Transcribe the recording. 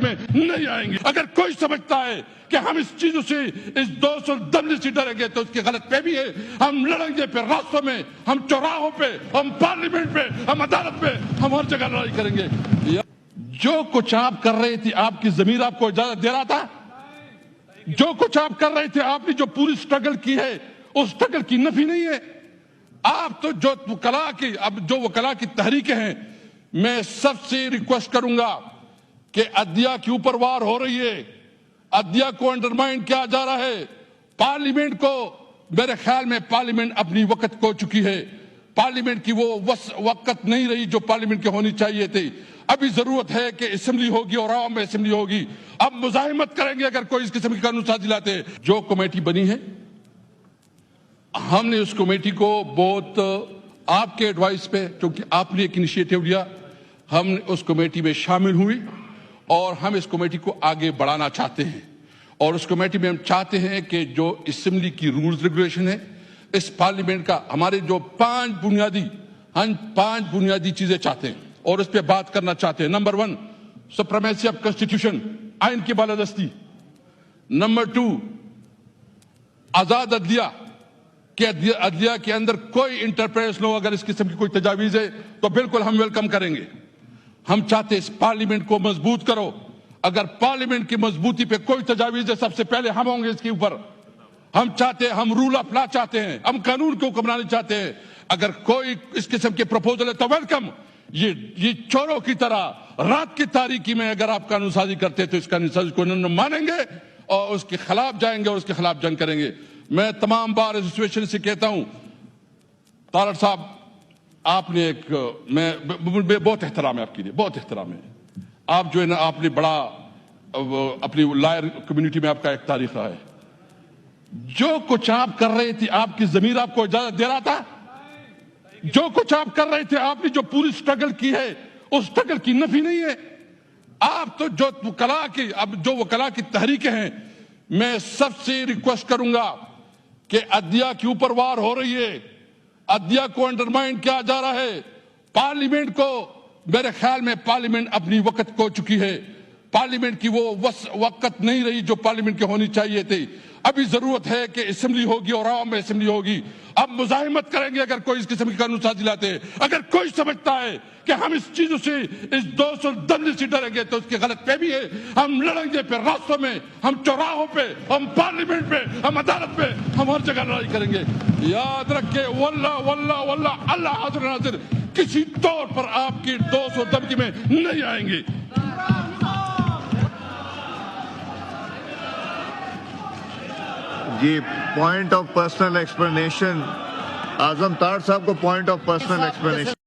میں نہیں آئیں گے۔ اگر کوئی سمجھتا ہے کہ ہم اس چیزوں سے، اس 210 سے ڈریں گے تو اس کی غلط فہمی ہے۔ ہم لڑیں گے پھر راستوں میں، ہم چوراہوں پہ، ہم پارلیمنٹ پہ، ہم عدالت پہ، ہم ہر جگہ لڑائی کریں گے۔ جو کچھ آپ کر رہے تھے، آپ کی ضمیر آپ کو اجازت دے رہا تھا؟ جو کچھ آپ کر رہے تھے، آپ نے جو پوری سٹرگل کی ہے، اس سٹرگل کی نفی نہیں ہے۔ آپ تو جو وکلا کی تحریکیں ہیں، میں سب سے ریکویسٹ کروں گا کہ عدلیہ کے اوپر وار ہو رہی ہے، عدلیہ کو انڈرمائن کیا جا رہا ہے، پارلیمنٹ کو، میرے خیال میں پارلیمنٹ اپنی وقت کھو چکی ہے، پارلیمنٹ کی وہ وقت نہیں رہی جو پارلیمنٹ کی ہونی چاہیے تھی۔ ابھی ضرورت ہے کہ اسمبلی ہوگی اور عوام میں اسمبلی ہوگی۔ اب مزاحمت کریں گے اگر کوئی اس قسم کی قانون سازی لاتے ہیں۔ جو کمیٹی بنی ہے، ہم نے اس کمیٹی کو بہت آپ کے ایڈوائس پہ، کیونکہ آپ نے ایک انیشیٹو لیا، ہم اس کمیٹی میں شامل ہوئی اور ہم اس کمیٹی کو آگے بڑھانا چاہتے ہیں۔ اور اس کمیٹی میں ہم چاہتے ہیں کہ جو اسمبلی کی رولز ریگولیشن ہے، اس پارلیمنٹ کا، ہمارے جو 5 بنیادی چیزیں چاہتے ہیں اور اس پہ بات کرنا چاہتے ہیں۔ نمبر 1، سپریمیسی آف کنسٹیٹیوشن، آئین کی بالادستی۔ نمبر 2، آزاد عدلیہ، کہ عدلیہ کے اندر کوئی انٹرپریس نہ ہو۔ اگر اس قسم کی کوئی تجاویز ہے تو بالکل ہم ویلکم کریں گے۔ ہم چاہتے ہیں اس پارلیمنٹ کو مضبوط کرو۔ اگر پارلیمنٹ کی مضبوطی پہ کوئی تجاویز ہے، سب سے پہلے ہم ہوں گے اس کے اوپر۔ ہم چاہتے ہیں، ہم رول آف لا چاہتے ہیں، ہم قانون کو حکمرانی چاہتے ہیں۔ اگر کوئی اس قسم کے پروپوزل ہے تو ویلکم۔ یہ چوروں کی طرح رات کی تاریکی میں اگر آپ قانون سازی کرتے تو اس قانون سازی کو نہ مانیں گے اور اس کے خلاف جائیں گے اور اس کے خلاف جنگ کریں گے۔ میں تمام بار ایسوسیشن سے کہتا ہوں، طارڑ صاحب، آپ نے ایک، میں بہت احترام ہے آپ کے لیے، بہت احترام ہے۔ آپ جو ہے نا، آپ نے بڑا اپنی لائر کمیونٹی میں آپ کا ایک تاریخ رہا ہے۔ جو کچھ آپ کر رہے تھے، آپ کی ضمیر آپ کو اجازت دے رہا تھا؟ جو کچھ آپ کر رہے تھے، آپ نے جو پوری سٹرگل کی ہے، اس سٹرگل کی نفی نہیں ہے۔ آپ تو جو وکلا کی تحریکیں ہیں، میں سب سے ریکویسٹ کروں گا کہ عدلیہ کے اوپر وار ہو رہی ہے، عدلیہ کو انڈرمائن کیا جا رہا ہے، پارلیمنٹ کو، میرے خیال میں پارلیمنٹ اپنی وقت کھو چکی ہے، پارلیمنٹ کی وہ وقت نہیں رہی جو پارلیمنٹ کی ہونی چاہیے تھی۔ ابھی ضرورت ہے کہ اسمبلی ہوگی اور عوام میں اسمبلی ہوگی۔ اب مزاحمت کریں گے اگر کوئی اس قسم کی قانون سازی لاتے ہیں۔ اگر کوئی سمجھتا ہے کہ ہم اس چیزوں سے، اس 210 سے ڈریں گے تو اس کی غلط فہمی ہے۔ ہم لڑیں گے پھر راستوں میں، ہم چوراہوں پہ، ہم پارلیمنٹ پہ، ہم عدالت پہ، ہم ہر جگہ لڑائی کریں گے۔ یاد رکھے، واللہ واللہ واللہ، اللہ حاضر ناظر، کسی طور پر آپ کی 200 دھمکی میں نہیں آئیں گے۔ جی، پوائنٹ آف پرسنل ایکسپلینیشن، اعظم طارڑ صاحب کو پوائنٹ آف پرسنل ایکسپلینیشن۔